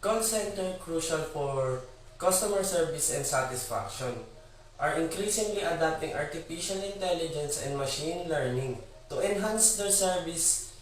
Call center crucial for customer service and satisfaction are increasingly adopting artificial intelligence and machine learning to enhance their services.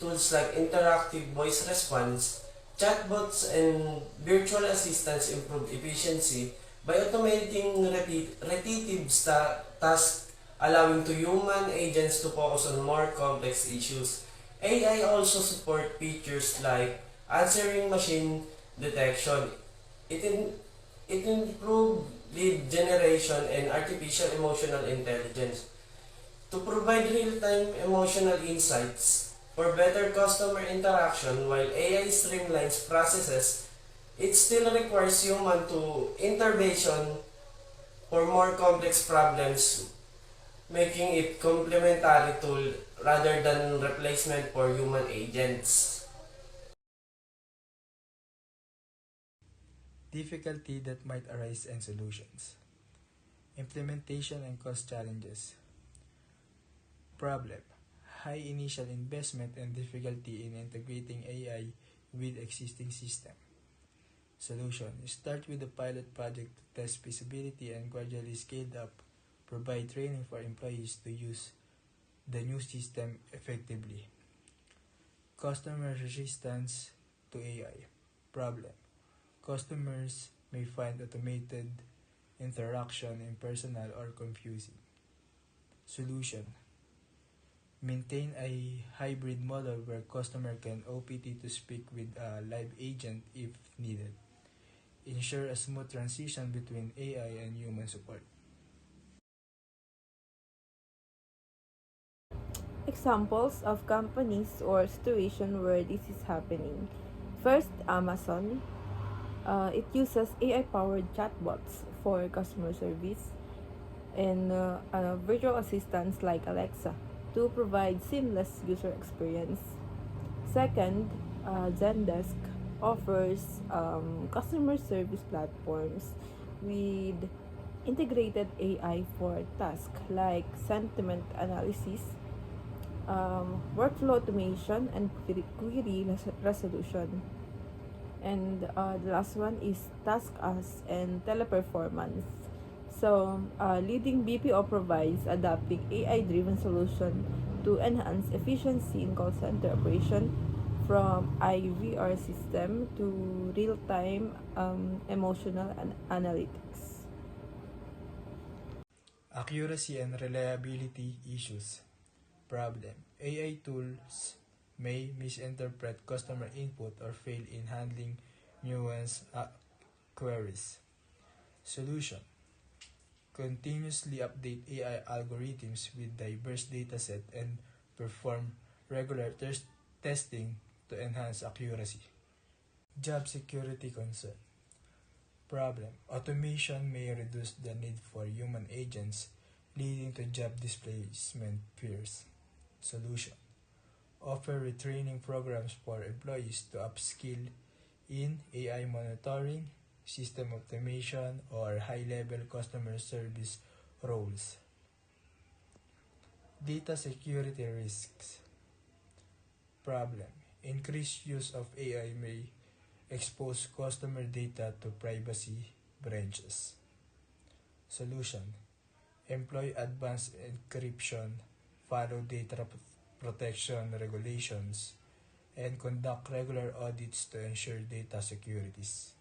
Tools like interactive voice response, chatbots, and virtual assistants improve efficiency by automating repetitive tasks, allowing to human agents to focus on more complex issues. AI also support features like answering machine detection. It, in, it improved lead generation and artificial emotional intelligence to provide real-time emotional insights for better customer interaction. While AI streamlines processes, it still requires human to intervention for more complex problems, making it complementary tool rather than replacement for human agents. Difficulty that might arise and solutions. Implementation and cost challenges. Problem: high initial investment and difficulty in integrating AI with existing system. Solution: start with a pilot project to test feasibility and gradually scale up. Provide training for employees to use the new system effectively. Customer resistance to AI. Problem: customers may find automated interaction impersonal or confusing. Solution: maintain a hybrid model where customer can OPT to speak with a live agent if needed. Ensure a smooth transition between AI and human support. Examples of companies or situation where this is happening. First, Amazon. It uses AI-powered chatbots for customer service and virtual assistants like Alexa to provide seamless user experience. Second, Zendesk offers customer service platforms with integrated AI for tasks like sentiment analysis, workflow automation, and query resolution. And the last one is TaskUs and Teleperformance. So, leading BPO provides adapting AI-driven solution to enhance efficiency in call center operation from IVR system to real-time emotional analytics. Accuracy and reliability issues. Problem: AI tools may misinterpret customer input or fail in handling nuanced queries. Solution: continuously update AI algorithms with diverse dataset and perform regular testing to enhance accuracy. Job security concern. Problem: automation may reduce the need for human agents, leading to job displacement fears. Solution: offer retraining programs for employees to upskill in AI monitoring, system automation, or high-level customer service roles. Data security risks. Problem: increased use of AI may expose customer data to privacy breaches. Solution: employ advanced encryption, follow data protection regulations, and conduct regular audits to ensure data securities.